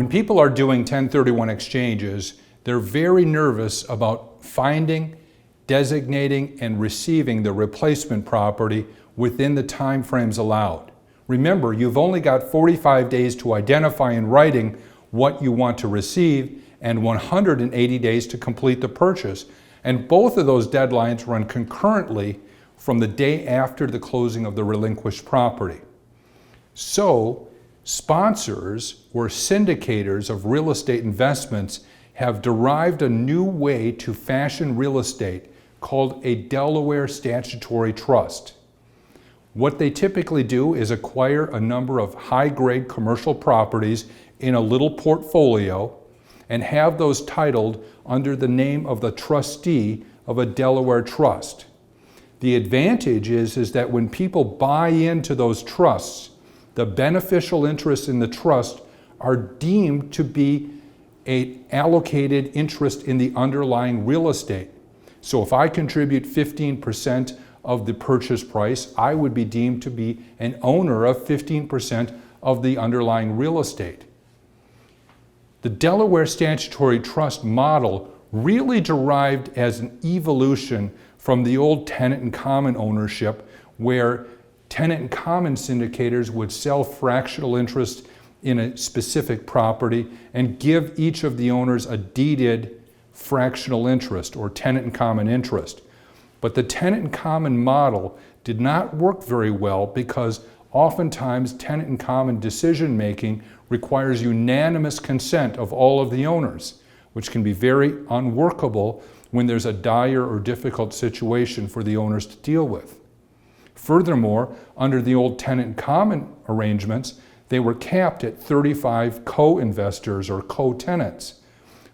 people are doing 1031 exchanges, they're very nervous about finding, designating, and receiving the replacement property within the time frames allowed. Remember, you've only got 45 days to identify in writing what you want to receive and 180 days to complete the purchase. And both of those deadlines run concurrently from the day after the closing of the relinquished property. So, sponsors or syndicators of real estate investments have derived a new way to fashion real estate called a Delaware Statutory Trust. What they typically do is acquire a number of high-grade commercial properties in a little portfolio and have those titled under the name of the trustee of a Delaware trust. The advantage is that when people buy into those trusts, the beneficial interests in the trust are deemed to be an allocated interest in the underlying real estate. So if I contribute 15% of the purchase price, I would be deemed to be an owner of 15% of the underlying real estate. The Delaware Statutory Trust model really derived as an evolution from the old tenant in common ownership, where tenant in common syndicators would sell fractional interest in a specific property and give each of the owners a deeded fractional interest or tenant in common interest. But the tenant in common model did not work very well because oftentimes tenant in common decision making requires unanimous consent of all of the owners, which can be very unworkable when there's a dire or difficult situation for the owners to deal with. Furthermore, under the old tenant in common arrangements, they were capped at 35 co-investors or co-tenants.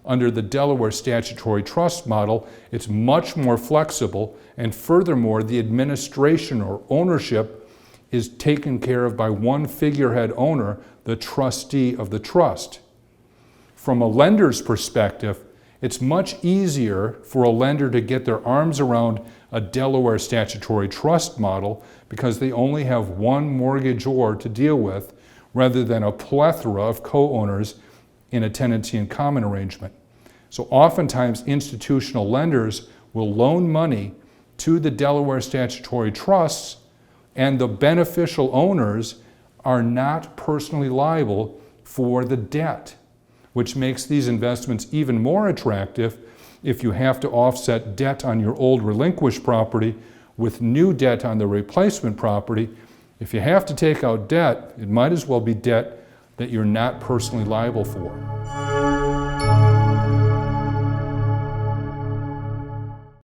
Under the Delaware Statutory Trust model, it's much more flexible, and furthermore, the administration or ownership is taken care of by one figurehead owner, the trustee of the trust. From a lender's perspective, it's much easier for a lender to get their arms around a Delaware Statutory Trust model because they only have one mortgagor to deal with rather than a plethora of co-owners in a tenancy in common arrangement. So oftentimes institutional lenders will loan money to the Delaware Statutory Trusts, and the beneficial owners are not personally liable for the debt, which makes these investments even more attractive if you have to offset debt on your old relinquished property with new debt on the replacement property. If you have to take out debt, it might as well be debt that you're not personally liable for.